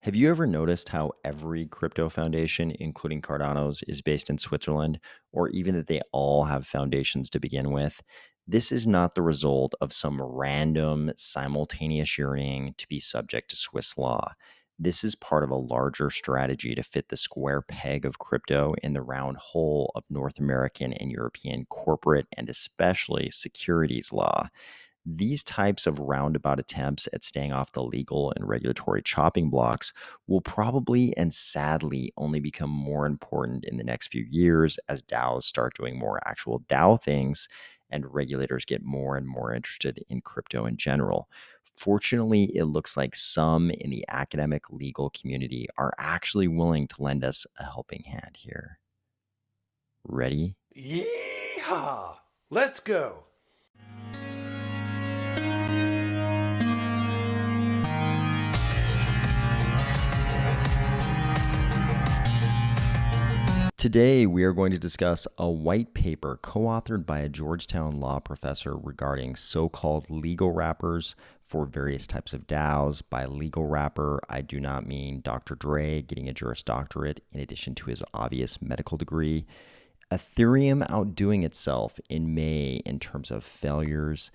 Have you ever noticed how every crypto foundation, including Cardano's, is based in Switzerland, or even that they all have foundations to begin with? This is not the result of some random simultaneous yearning to be subject to Swiss law. This is part of a larger strategy to fit the square peg of crypto in the round hole of North American and European corporate and especially securities law. These types of roundabout attempts at staying off the legal and regulatory chopping blocks will probably and sadly only become more important in the next few years as DAOs start doing more actual DAO things and regulators get more and more interested in crypto in general. Fortunately, it looks like some in the academic legal community are actually willing to lend us a helping hand here. Ready? Yeehaw! Let's go! Today, we are going to discuss a white paper co-authored by a Georgetown law professor regarding so-called legal wrappers for various types of DAOs. By legal wrapper, I do not mean Dr. Dre getting a Juris Doctorate in addition to his obvious medical degree. Ethereum outdoing itself in May in terms of failures.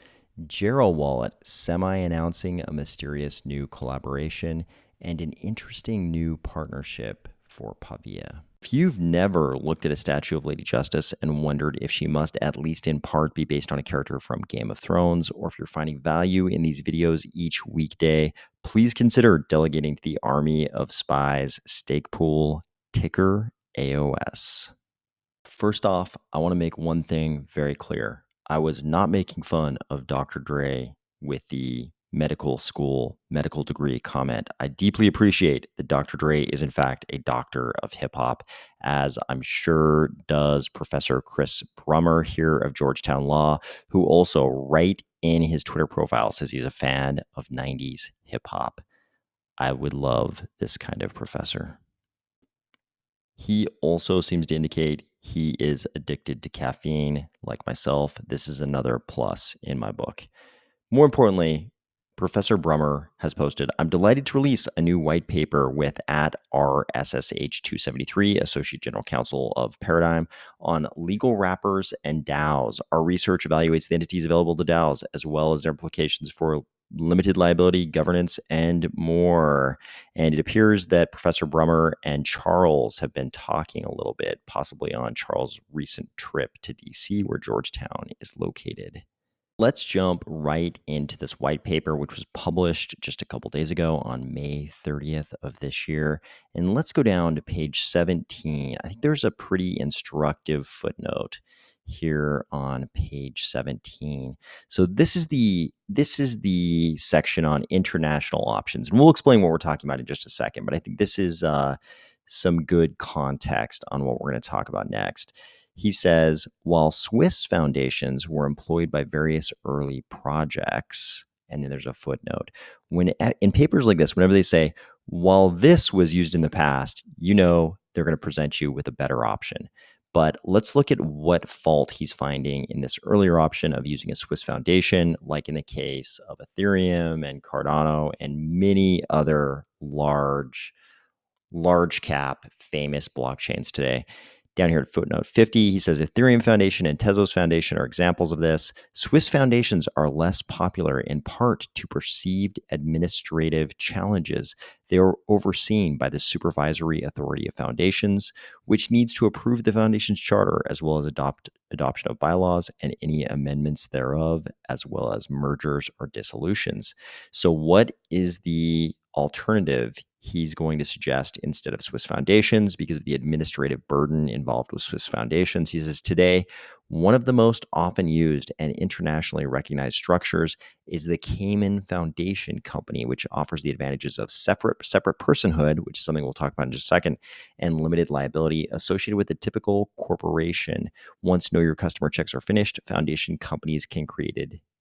GeroWallet semi-announcing a mysterious new collaboration and an interesting new partnership for Pavia. If you've never looked at a statue of Lady Justice and wondered if she must at least in part be based on a character from Game of Thrones, or if you're finding value in these videos each weekday, please consider delegating to the army of Spies stake pool, ticker AOS. First off, I want to make one thing very clear. I was not making fun of Dr. Dre with the medical school, medical degree comment. I deeply appreciate that Dr. Dre is in fact a doctor of hip hop, as I'm sure does Professor Chris Brummer here of Georgetown Law, who also right in his Twitter profile says he's a fan of 90s hip hop. I would love this kind of professor. He also seems to indicate he is addicted to caffeine, like myself. This is another plus in my book. More importantly, Professor Brummer has posted, I'm delighted to release a new white paper with at RSSH273, Associate General Counsel of Paradigm, on legal wrappers and DAOs. Our research evaluates the entities available to DAOs, as well as their implications for limited liability, governance, and more. And it appears that Professor Brummer and Charles have been talking a little bit, possibly on Charles' recent trip to DC, where Georgetown is located. Let's jump right into this white paper, which was published just a couple days ago on May 30th of this year. And let's go down to page 17. I think there's a pretty instructive footnote here on page 17. So this is the section on international options. And we'll explain what we're talking about in just a second, but I think this is some good context on what we're going to talk about next. He says, while Swiss foundations were employed by various early projects, and then there's a footnote, when in papers like this, whenever they say, while this was used in the past, you know they're going to present you with a better option. But let's look at what fault he's finding in this earlier option of using a Swiss foundation, like in the case of Ethereum and Cardano and many other large cap famous blockchains today. Down here at footnote 50, he says Ethereum Foundation and Tezos Foundation are examples of this. Swiss foundations are less popular in part to perceived administrative challenges. They are overseen by the Supervisory Authority of Foundations, which needs to approve the foundation's charter as well as adoption of bylaws and any amendments thereof, as well as mergers or dissolutions. So what is the alternative he's going to suggest instead of Swiss foundations because of the administrative burden involved with Swiss foundations? He says today, one of the most often used and internationally recognized structures is the Cayman Foundation Company, which offers the advantages of separate personhood, which is something we'll talk about in just a second, and limited liability associated with the typical corporation. Once know your customer checks are finished, foundation companies can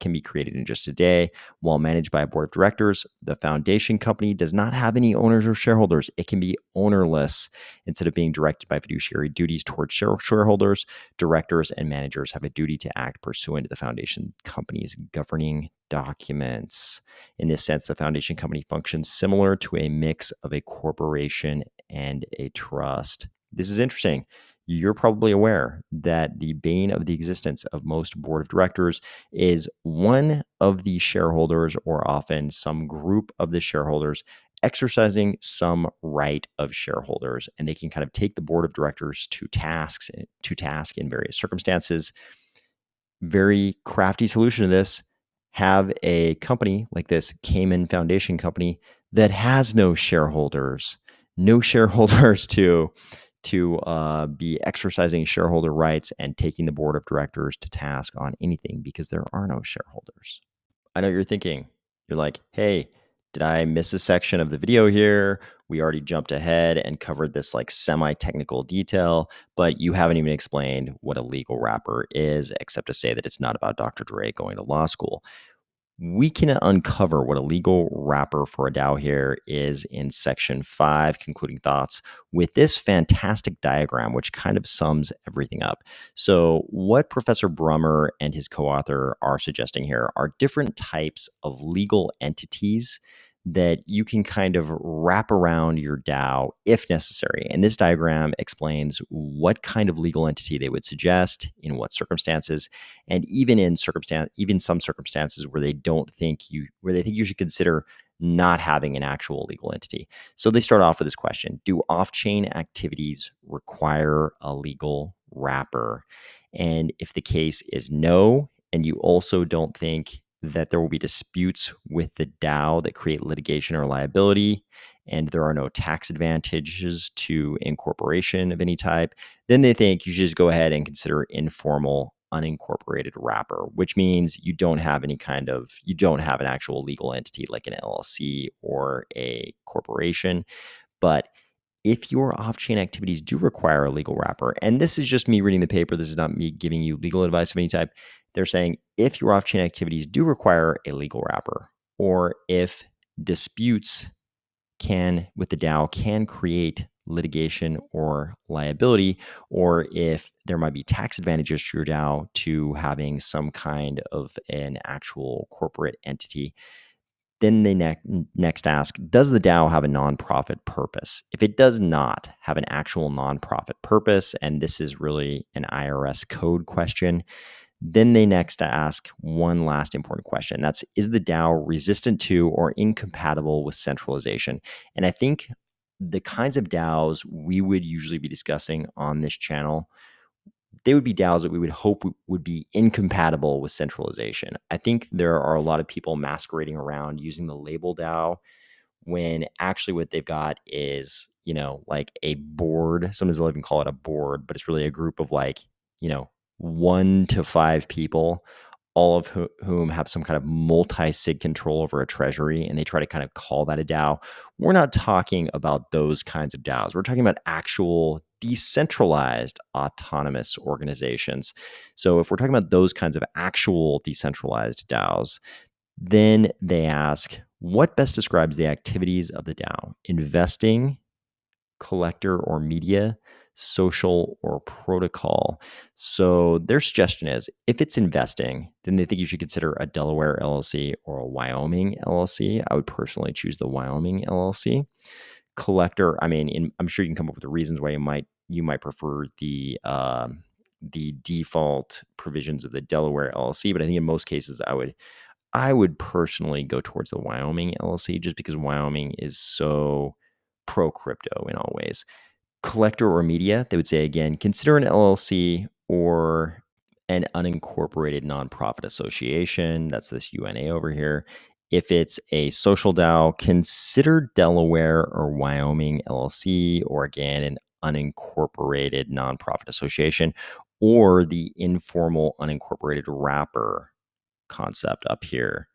can be created in just a day. While managed by a board of directors, the foundation company does not have any owners or shareholders. It can be ownerless. Instead of being directed by fiduciary duties towards shareholders, directors and managers have a duty to act pursuant to the foundation company's governing documents. In this sense, the foundation company functions similar to a mix of a corporation and a trust. This is interesting. You're probably aware that the bane of the existence of most board of directors is one of the shareholders, or often some group of the shareholders, exercising some right of shareholders, and they can kind of take the board of directors to task in various circumstances. Very crafty solution to this: have a company like this Cayman Foundation company that has no shareholders to be exercising shareholder rights and taking the board of directors to task on anything, because there are no shareholders. I know you're thinking, you're like, hey, did I miss a section of the video here? We already jumped ahead and covered this like semi-technical detail, but you haven't even explained what a legal wrapper is, except to say that it's not about Dr. Dre going to law school. We can uncover what a legal wrapper for a DAO here is in section 5, concluding thoughts, with this fantastic diagram, which kind of sums everything up. So what Professor Brummer and his co-author are suggesting here are different types of legal entities that you can kind of wrap around your DAO if necessary. And this diagram explains what kind of legal entity they would suggest, in what circumstances, and even some circumstances where they think you should consider not having an actual legal entity. So they start off with this question: do off-chain activities require a legal wrapper? And if the case is no, and you also don't think that there will be disputes with the DAO that create litigation or liability, and there are no tax advantages to incorporation of any type, then they think you should just go ahead and consider informal unincorporated wrapper, which means you don't have an actual legal entity like an LLC or a corporation. But if your off-chain activities do require a legal wrapper, and this is just me reading the paper, this is not me giving you legal advice of any type, they're saying if your off-chain activities do require a legal wrapper, or if disputes with the DAO can create litigation or liability, or if there might be tax advantages to your DAO to having some kind of an actual corporate entity, then they next ask, does the DAO have a nonprofit purpose? If it does not have an actual nonprofit purpose, and this is really an IRS code question, then they next ask one last important question. That's, is the DAO resistant to or incompatible with centralization? And I think the kinds of DAOs we would usually be discussing on this channel, they would be DAOs that we would hope would be incompatible with centralization. I think there are a lot of people masquerading around using the label DAO when actually what they've got is, like a board. Sometimes they'll even call it a board, but it's really a group of 1 to 5 people, all of whom have some kind of multi-sig control over a treasury, and they try to kind of call that a DAO. We're not talking about those kinds of DAOs. We're talking about actual decentralized autonomous organizations. So if we're talking about those kinds of actual decentralized DAOs, then they ask, what best describes the activities of the DAO? Investing, collector or media, social, or protocol. So their suggestion is, if it's investing, then they think you should consider a Delaware LLC or a Wyoming LLC. I would personally choose the Wyoming LLC. Collector, I'm sure you can come up with the reasons why you might prefer the default provisions of the Delaware LLC, but I think in most cases I would personally go towards the Wyoming LLC, just because Wyoming is so pro crypto in all ways. Collector or media, they would say, again, consider an LLC or an unincorporated nonprofit association. That's this UNA over here. If it's a social DAO, consider Delaware or Wyoming LLC, or again, an unincorporated nonprofit association, or the informal unincorporated wrapper concept up here.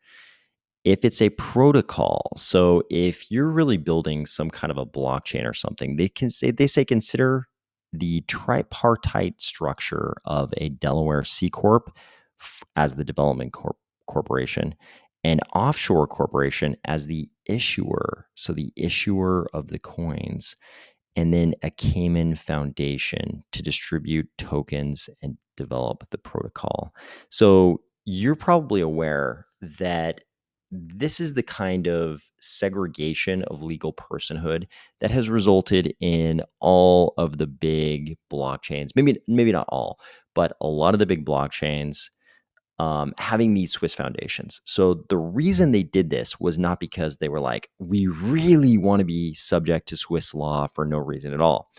If it's a protocol, so if you're really building some kind of a blockchain or something, they say consider the tripartite structure of a Delaware C corp as the development corporation, an offshore corporation as the issuer, so the issuer of the coins, and then a Cayman foundation to distribute tokens and develop the protocol. So you're probably aware that this is the kind of segregation of legal personhood that has resulted in all of the big blockchains. Maybe not all, but a lot of the big blockchains having these Swiss foundations. So the reason they did this was not because they were like, we really want to be subject to Swiss law for no reason at all.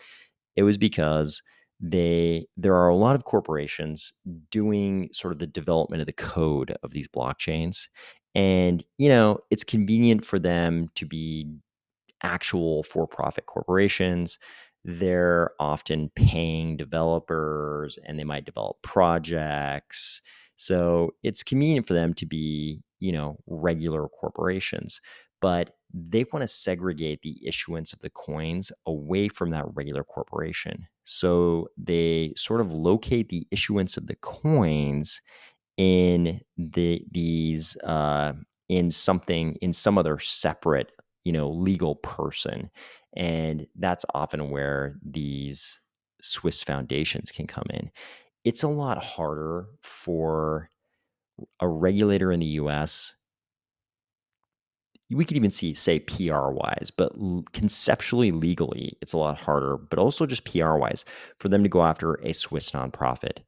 It was because there are a lot of corporations doing sort of the development of the code of these blockchains. And, it's convenient for them to be actual for-profit corporations. They're often paying developers and they might develop projects. So it's convenient for them to be, regular corporations, but they want to segregate the issuance of the coins away from that regular corporation. So they sort of locate the issuance of the coins in these in some other separate legal person, and that's often where these Swiss foundations can come in. It's a lot harder for a regulator in the US. We could even say PR wise, but conceptually, legally, it's a lot harder, but also just PR wise for them to go after a Swiss nonprofit.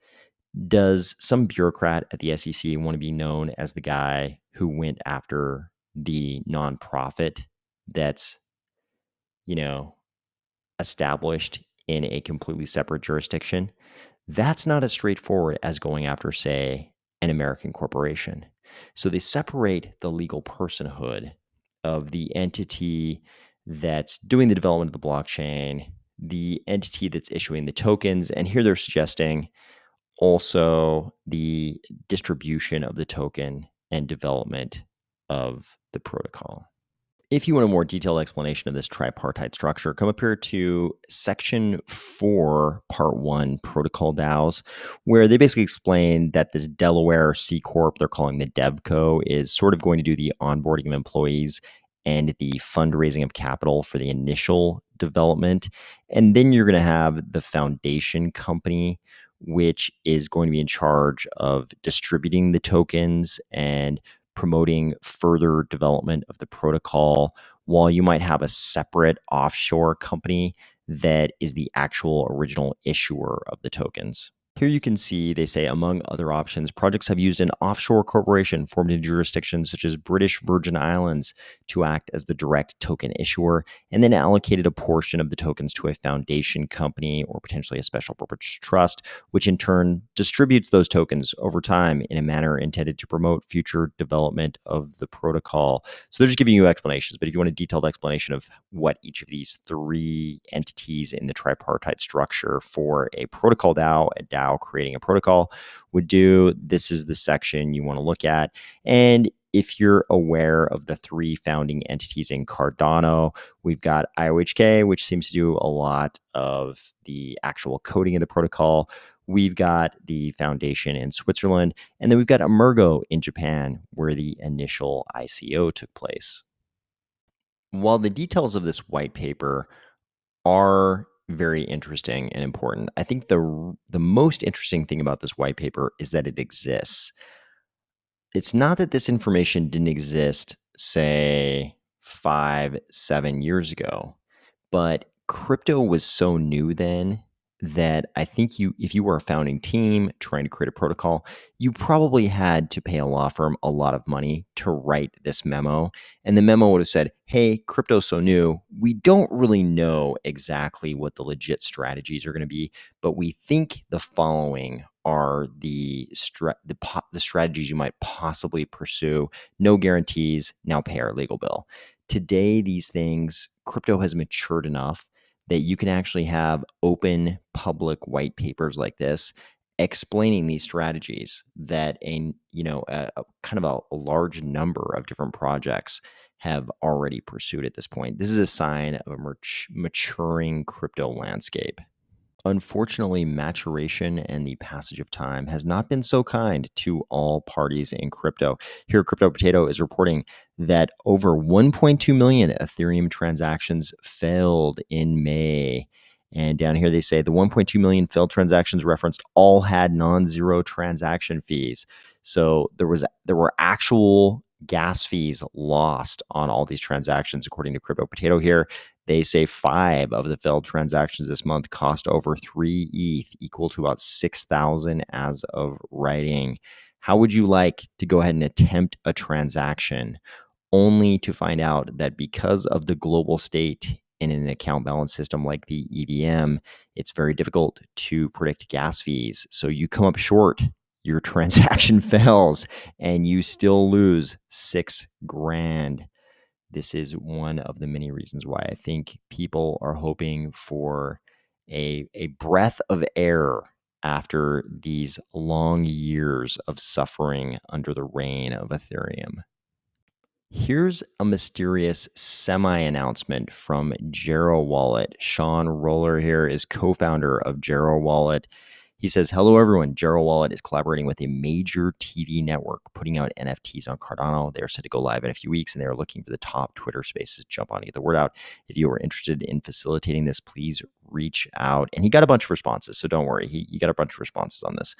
Does some bureaucrat at the SEC want to be known as the guy who went after the nonprofit that's, you know, established in a completely separate jurisdiction? That's not as straightforward as going after, say, an American corporation. So they separate the legal personhood of the entity that's doing the development of the blockchain, the entity that's issuing the tokens, and here they're suggesting also the distribution of the token and development of the protocol. If you want a more detailed explanation of this tripartite structure, come up here to section 4, part 1, protocol DAOs, where they basically explain that this Delaware C Corp, they're calling the DevCo, is sort of going to do the onboarding of employees and the fundraising of capital for the initial development. And then you're going to have the foundation company, which is going to be in charge of distributing the tokens and promoting further development of the protocol, while you might have a separate offshore company that is the actual original issuer of the tokens. Here you can see they say, among other options, projects have used an offshore corporation formed in jurisdictions such as British Virgin Islands to act as the direct token issuer, and then allocated a portion of the tokens to a foundation company or potentially a special purpose trust, which in turn distributes those tokens over time in a manner intended to promote future development of the protocol. So they're just giving you explanations, but if you want a detailed explanation of what each of these three entities in the tripartite structure for a protocol DAO, a DAO creating a protocol would do, this is the section you want to look at. And if you're aware of the three founding entities in Cardano, we've got IOHK, which seems to do a lot of the actual coding of the protocol. We've got the foundation in Switzerland, and then we've got Emergo in Japan, where the initial ICO took place. While the details of this white paper are very interesting and important, I think the most interesting thing about this white paper is that it exists. It's not that this information didn't exist, say, 5-7 years ago, but crypto was so new then that I think if you were a founding team trying to create a protocol, you probably had to pay a law firm a lot of money to write this memo. And the memo would have said, hey, crypto's so new, we don't really know exactly what the legit strategies are going to be, but we think the following are the strategies you might possibly pursue. No guarantees. Now pay our legal bill. Today, these things, crypto has matured enough that you can actually have open public white papers like this explaining these strategies that a kind of a large number of different projects have already pursued at this point. This is a sign of a maturing crypto landscape. Unfortunately, maturation and the passage of time has not been so kind to all parties in crypto. Here, Crypto Potato is reporting that over 1.2 million Ethereum transactions failed in May. And down here, they say the 1.2 million failed transactions referenced all had non-zero transaction fees. So there were actual gas fees lost on all these transactions, according to Crypto Potato here. They say 5 of the failed transactions this month cost over 3 ETH, equal to about 6,000 as of writing. How would you like to go ahead and attempt a transaction only to find out that because of the global state in an account balance system like the EVM, it's very difficult to predict gas fees. So you come up short, your transaction fails, and you still lose 6 grand. This is one of the many reasons why I think people are hoping for a breath of air after these long years of suffering under the reign of Ethereum. Here's a mysterious semi-announcement from GeroWallet. Sean Roller here is co-founder of GeroWallet. He says, hello, everyone. GeroWallet is collaborating with a major TV network, putting out NFTs on Cardano. They're set to go live in a few weeks, and they're looking for the top Twitter spaces to jump on to get the word out. If you are interested in facilitating this, please reach out. And he got a bunch of responses, so don't worry. He got a bunch of responses on this.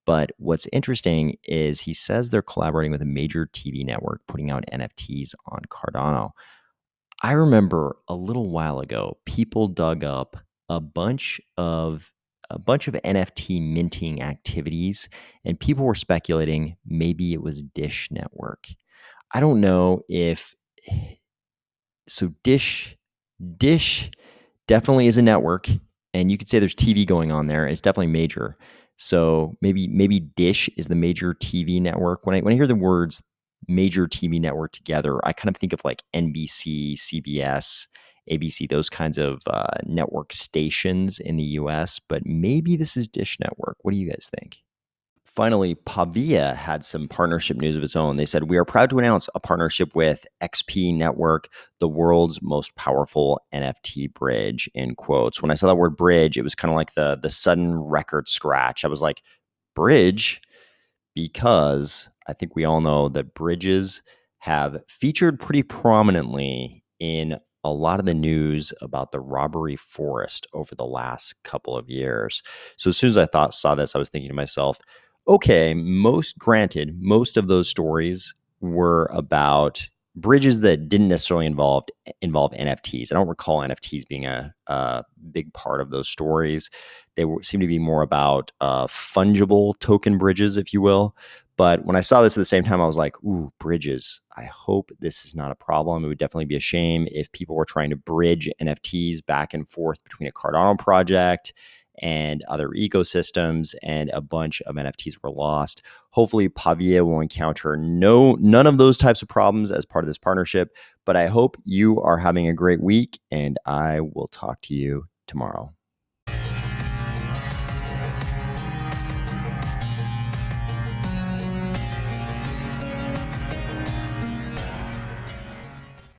But what's interesting is he says they're collaborating with a major TV network putting out NFTs on Cardano. I remember a little while ago, people dug up a bunch of NFT minting activities, and people were speculating maybe it was Dish Network. I don't know if so. Dish definitely is a network, and you could say there's TV going on there, and it's definitely major. So maybe Dish is the major TV network. When I hear the words major TV network together, I kind of think of like NBC, CBS, ABC, those kinds of network stations in the US. But maybe this is Dish Network. What do you guys think? Finally, Pavia had some partnership news of its own. They said, we are proud to announce a partnership with XP Network, the world's most powerful NFT bridge, in quotes. When I saw that word bridge, it was kind of like the sudden record scratch. I was like, bridge? Because I think we all know that bridges have featured pretty prominently in a lot of the news about the robbery forest over the last couple of years. So as soon as I saw this, I was thinking to myself, okay, most of those stories were about bridges that didn't necessarily involve NFTs. I don't recall NFTs being a big part of those stories. They seem to be more about fungible token bridges, if you will. But when I saw this at the same time, I was like, ooh, bridges. I hope this is not a problem. It would definitely be a shame if people were trying to bridge NFTs back and forth between a Cardano project and other ecosystems, and a bunch of NFTs were lost. Hopefully, Pavia will encounter none of those types of problems as part of this partnership. But I hope you are having a great week, and I will talk to you tomorrow.